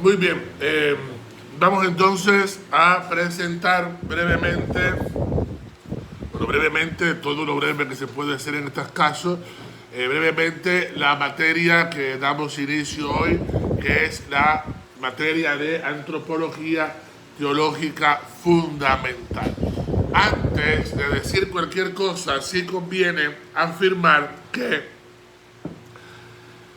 Muy bien, vamos entonces a presentar brevemente, todo lo breve que se puede hacer en estos casos, brevemente la materia que damos inicio hoy, que es la materia de antropología teológica fundamental. Antes de decir cualquier cosa, sí conviene afirmar que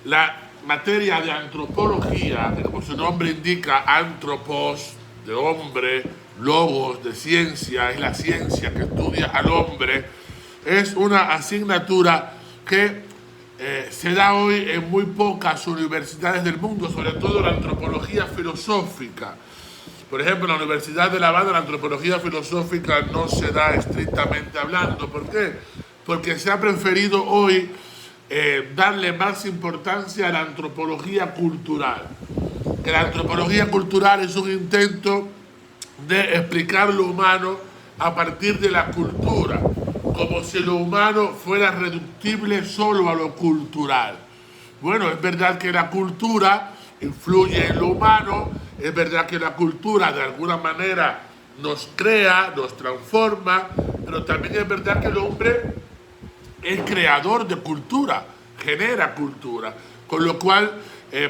la materia de antropología, que como su nombre indica, antropos, de hombre, logos, de ciencia, es la ciencia que estudia al hombre, es una asignatura que se da hoy en muy pocas universidades del mundo, sobre todo la antropología filosófica. Por ejemplo, en la Universidad de La Habana la antropología filosófica no se da estrictamente hablando. ¿Por qué? Porque se ha preferido hoy darle más importancia a la antropología cultural. Que la antropología cultural es un intento de explicar lo humano a partir de la cultura, como si lo humano fuera reductible solo a lo cultural. Bueno, es verdad que la cultura influye en lo humano, es verdad que la cultura de alguna manera nos crea, nos transforma, pero también es verdad que el hombre es creador de cultura, genera cultura, con lo cual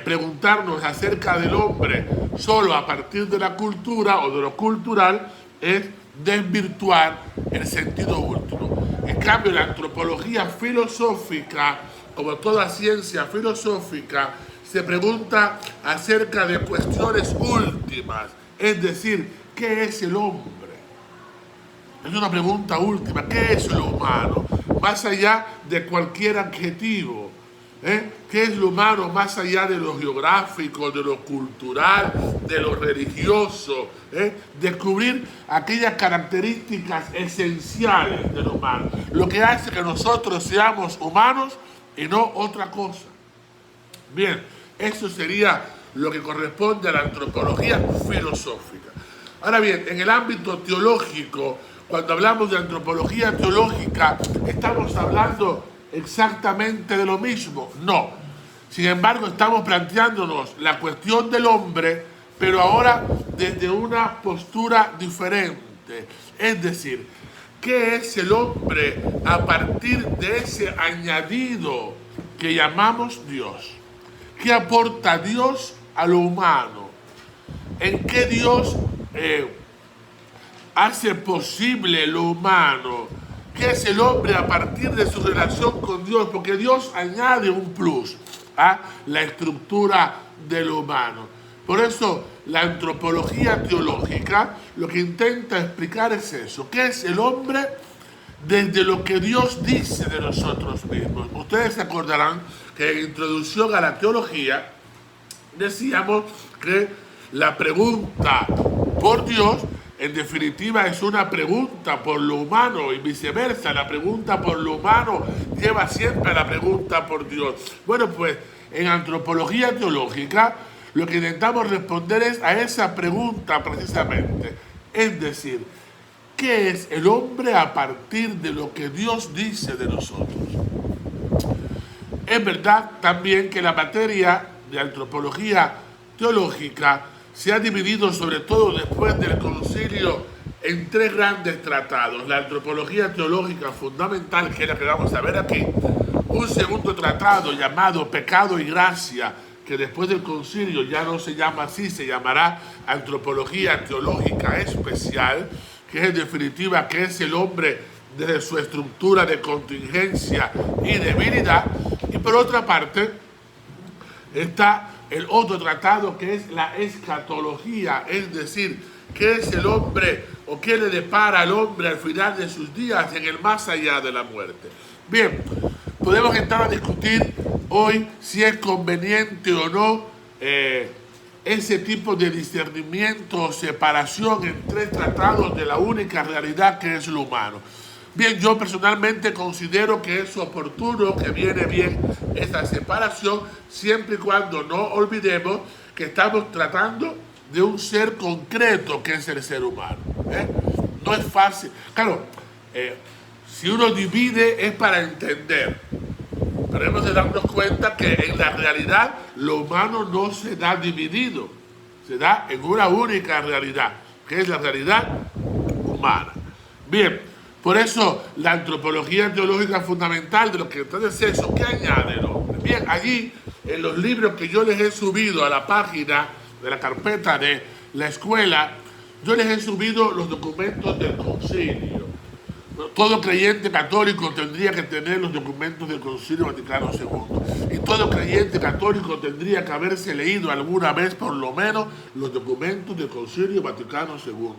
preguntarnos acerca del hombre solo a partir de la cultura o de lo cultural es desvirtuar el sentido último. En cambio, la antropología filosófica, como toda ciencia filosófica, se pregunta acerca de cuestiones últimas, es decir, ¿qué es el hombre? Es una pregunta última, ¿qué es lo humano? Más allá de cualquier adjetivo. ¿Qué es lo humano más allá de lo geográfico, de lo cultural, de lo religioso? Descubrir aquellas características esenciales del humano, lo que hace que nosotros seamos humanos y no otra cosa. Bien, eso sería lo que corresponde a la antropología filosófica. Ahora bien, en el ámbito teológico, cuando hablamos de antropología teológica, ¿estamos hablando exactamente de lo mismo? No. Sin embargo, estamos planteándonos la cuestión del hombre, pero ahora desde una postura diferente. Es decir, ¿qué es el hombre a partir de ese añadido que llamamos Dios? ¿Qué aporta Dios a lo humano? ¿En qué Dios hace posible lo humano? ¿Qué es el hombre a partir de su relación con Dios? Porque Dios añade un plus a la estructura de lo humano. Por eso la antropología teológica lo que intenta explicar es eso. ¿Qué es el hombre desde lo que Dios dice de nosotros mismos? Ustedes se acordarán que en introducción a la teología decíamos que la pregunta por Dios en definitiva es una pregunta por lo humano y viceversa. La pregunta por lo humano lleva siempre a la pregunta por Dios. Bueno, pues en antropología teológica lo que intentamos responder es a esa pregunta precisamente. Es decir, ¿qué es el hombre a partir de lo que Dios dice de nosotros? Es verdad también que la materia de antropología teológica se ha dividido, sobre todo después del concilio, en tres grandes tratados. La antropología teológica fundamental, que es la que vamos a ver aquí, un segundo tratado llamado Pecado y Gracia, que después del concilio ya no se llama así, se llamará Antropología Teológica Especial, que es en definitiva que es el hombre desde su estructura de contingencia y debilidad. Y por otra parte está el otro tratado que es la escatología, es decir, qué es el hombre o qué le depara al hombre al final de sus días en el más allá de la muerte. Bien, podemos entrar a discutir hoy si es conveniente o no ese tipo de discernimiento o separación en tres tratados de la única realidad que es lo humano. Bien, yo personalmente considero que es oportuno, que viene bien esa separación, siempre y cuando no olvidemos que estamos tratando de un ser concreto que es el ser humano. No es fácil. Claro, si uno divide es para entender, pero hemos de darnos cuenta que en la realidad lo humano no se da dividido. se da en una única realidad, que es la realidad humana. Bien, por eso la antropología teológica fundamental de lo que entonces es eso, ¿qué añade el hombre? Bien, allí en los libros que yo les he subido a la página de la carpeta de la escuela, yo les he subido los documentos del concilio. Todo creyente católico tendría que tener los documentos del Concilio Vaticano II. Y todo creyente católico tendría que haberse leído alguna vez, por lo menos, los documentos del Concilio Vaticano II.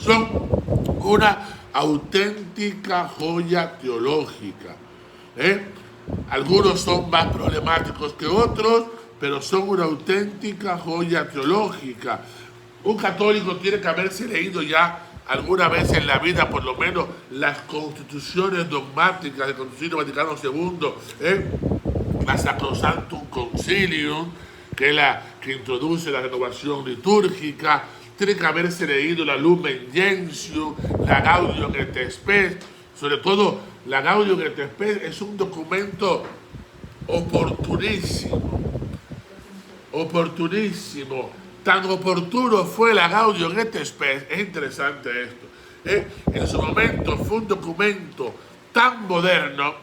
Son una auténtica joya teológica. Algunos son más problemáticos que otros, pero son una auténtica joya teológica. Un católico tiene que haberse leído ya alguna vez en la vida, por lo menos, las constituciones dogmáticas del Concilio Vaticano II, la Sacrosanctum Concilium, que es la que introduce la renovación litúrgica, tiene que haberse leído la Lumen Gentium, la Gaudium et Spes. Sobre todo, la Gaudium et Spes es un documento oportunísimo. Tan oportuno fue la Gaudium et Spes, es interesante esto. En su momento fue un documento tan moderno,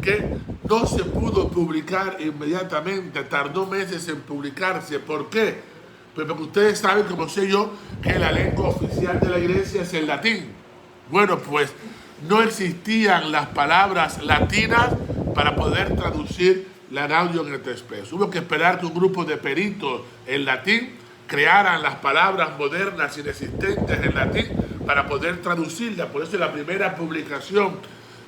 que no se pudo publicar inmediatamente, tardó meses en publicarse. ¿Por qué? Pues porque ustedes saben, como sé yo, que la lengua oficial de la iglesia es el latín. Bueno, pues no existían las palabras latinas para poder traducir la Gaudium et Spes. Hubo que esperar que un grupo de peritos en latín crearan las palabras modernas inexistentes en latín para poder traducirlas. Por eso la primera publicación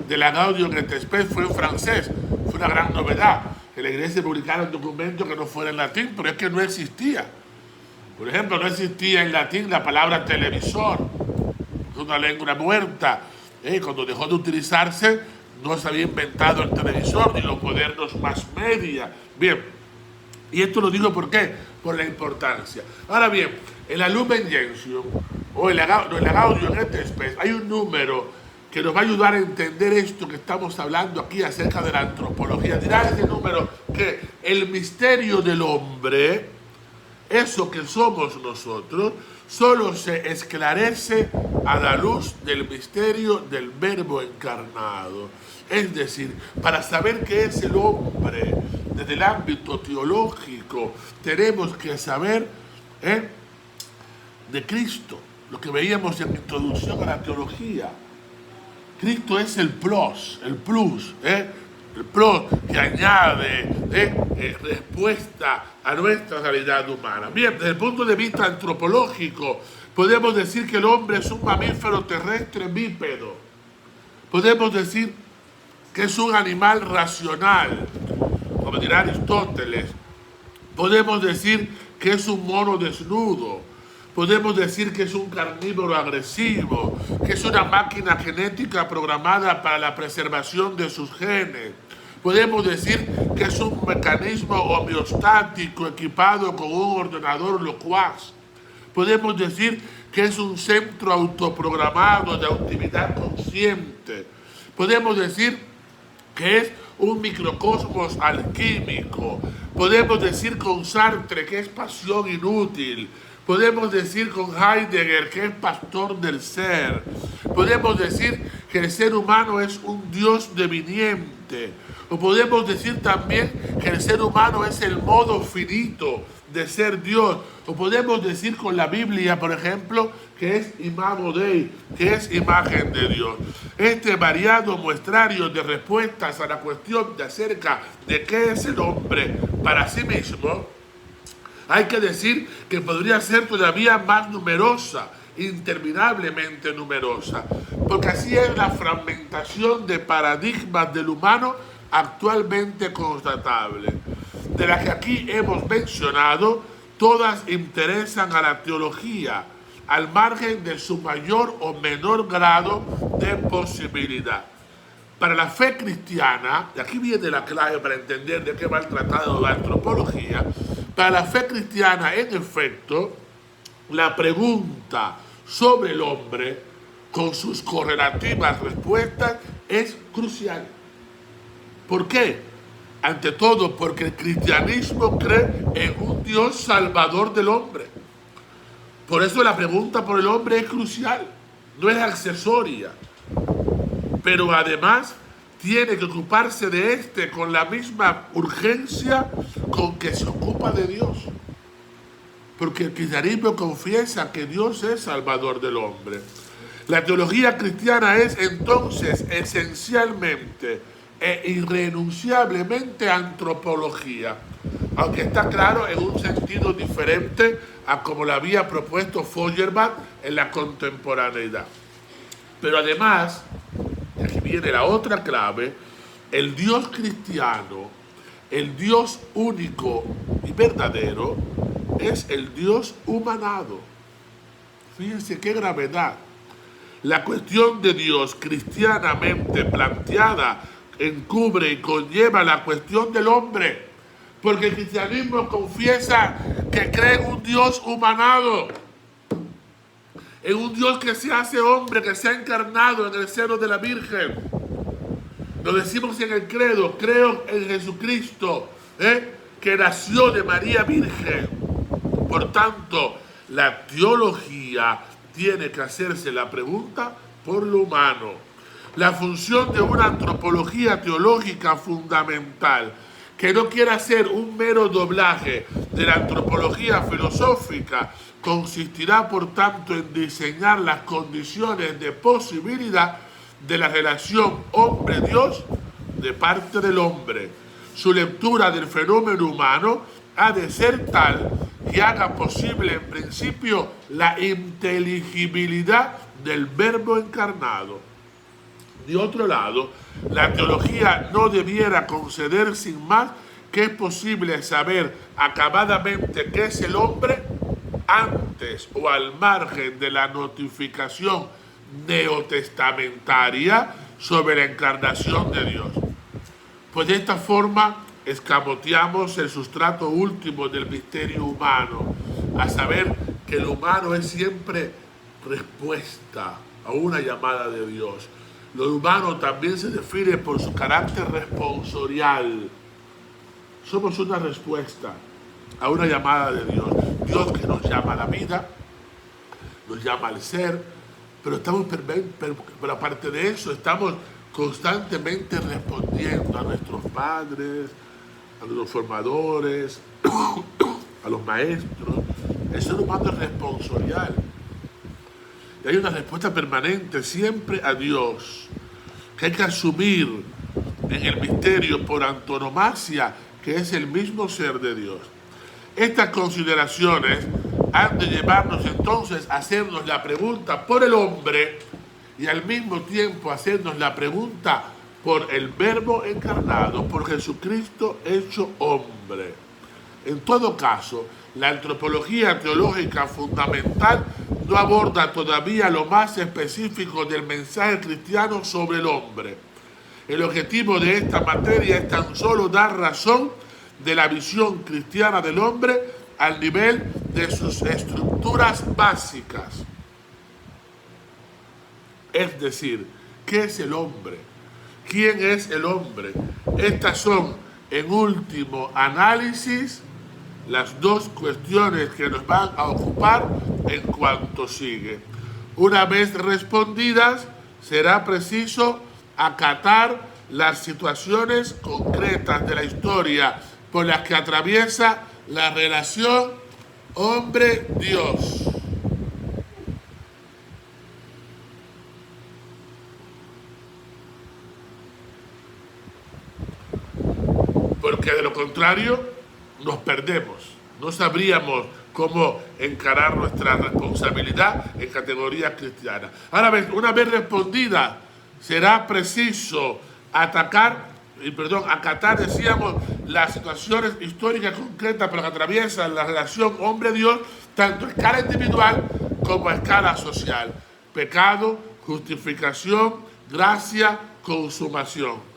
de la Gaudium et Spes fue en francés. Fue una gran novedad que la iglesia publicara un documento que no fuera en latín, pero es que no existía. Por ejemplo, no existía en latín la palabra televisor, una lengua muerta. Cuando dejó de utilizarse, no se había inventado el televisor ni los modernos mass media. Bien, y esto lo digo ¿por qué? Por la importancia. Ahora bien, en la Lumen Gentium o en la Gaudium et Spes hay un número que nos va a ayudar a entender esto que estamos hablando aquí acerca de la antropología. Dirá ese número que el misterio del hombre, eso que somos nosotros, solo se esclarece a la luz del misterio del Verbo encarnado. Es decir, para saber qué es el hombre desde el ámbito teológico, tenemos que saber de Cristo, lo que veíamos en la introducción a la teología. Cristo es el plus que añade respuesta a nuestra realidad humana. Bien, desde el punto de vista antropológico, podemos decir que el hombre es un mamífero terrestre bípedo. Podemos decir que es un animal racional, como dirá Aristóteles. Podemos decir que es un mono desnudo. Podemos decir que es un carnívoro agresivo, que es una máquina genética programada para la preservación de sus genes. Podemos decir que es un mecanismo homeostático equipado con un ordenador locuaz. Podemos decir que es un centro autoprogramado de actividad consciente. Podemos decir que es un microcosmos alquímico. Podemos decir con Sartre que es pasión inútil. Podemos decir con Heidegger que es pastor del ser. Podemos decir que el ser humano es un Dios deviniente. O podemos decir también que el ser humano es el modo finito de ser Dios. O podemos decir con la Biblia, por ejemplo, que es Imago Dei, que es imagen de Dios. Este variado muestrario de respuestas a la cuestión de acerca de qué es el hombre para sí mismo, hay que decir que podría ser todavía más numerosa, interminablemente numerosa, porque así es la fragmentación de paradigmas del humano actualmente constatable. De las que aquí hemos mencionado, todas interesan a la teología, al margen de su mayor o menor grado de posibilidad. Para la fe cristiana, y aquí viene la clave para entender de qué va el tratado de la antropología, para la fe cristiana, en efecto, la pregunta sobre el hombre, con sus correlativas respuestas, es crucial. ¿Por qué? Ante todo, porque el cristianismo cree en un Dios salvador del hombre. Por eso la pregunta por el hombre es crucial, no es accesoria. Pero además tiene que ocuparse de este con la misma urgencia con que se ocupa de Dios. Porque el cristianismo confiesa que Dios es salvador del hombre. La teología cristiana es entonces esencialmente e irrenunciablemente antropología, aunque está claro en un sentido diferente a como lo había propuesto Feuerbach en la contemporaneidad. Pero además, y aquí viene la otra clave, el Dios cristiano, el Dios único y verdadero, es el Dios humanado. Fíjense qué gravedad. La cuestión de Dios cristianamente planteada encubre y conlleva la cuestión del hombre, porque el cristianismo confiesa que cree en un Dios humanado, en un Dios que se hace hombre, que se ha encarnado en el seno de la Virgen. Lo decimos en el credo, creo en Jesucristo, que nació de María Virgen. Por tanto, la teología tiene que hacerse la pregunta por lo humano. La función de una antropología teológica fundamental, que no quiera ser un mero doblaje de la antropología filosófica, consistirá por tanto en diseñar las condiciones de posibilidad de la relación hombre-Dios de parte del hombre. Su lectura del fenómeno humano ha de ser tal que haga posible en principio la inteligibilidad del Verbo encarnado. De otro lado, la teología no debiera conceder sin más que es posible saber acabadamente qué es el hombre antes o al margen de la notificación neotestamentaria sobre la encarnación de Dios. Pues de esta forma escamoteamos el sustrato último del misterio humano, a saber que el humano es siempre respuesta a una llamada de Dios. Lo humano también se define por su carácter responsorial. Somos una respuesta a una llamada de Dios. Dios que nos llama a la vida, nos llama al ser, pero aparte de eso, estamos constantemente respondiendo a nuestros padres, a los formadores, a los maestros. El ser humano es responsorial. Y hay una respuesta permanente siempre a Dios, que hay que asumir en el misterio por antonomasia, que es el mismo ser de Dios. Estas consideraciones han de llevarnos entonces a hacernos la pregunta por el hombre y al mismo tiempo hacernos la pregunta por el Verbo encarnado, por Jesucristo hecho hombre. En todo caso, la antropología teológica fundamental no aborda todavía lo más específico del mensaje cristiano sobre el hombre. El objetivo de esta materia es tan solo dar razón de la visión cristiana del hombre al nivel de sus estructuras básicas. Es decir, ¿qué es el hombre? ¿Quién es el hombre? Estas son, en último análisis, las dos cuestiones que nos van a ocupar en cuanto sigue. Una vez respondidas, será preciso acatar las situaciones concretas de la historia por las que atraviesa la relación hombre-Dios. Porque de lo contrario nos perdemos, no sabríamos cómo encarar nuestra responsabilidad en categoría cristiana. Ahora bien, una vez respondida, será preciso acatar, decíamos, las situaciones históricas concretas por las que atraviesa la relación hombre-Dios, tanto a escala individual como a escala social. Pecado, justificación, gracia, consumación.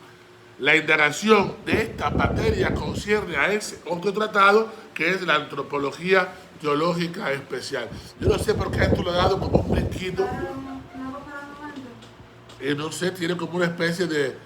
La indagación de esta materia concierne a ese otro tratado que es la antropología teológica especial. Yo no sé por qué esto lo he dado como un brinquito. No sé, tiene como una especie de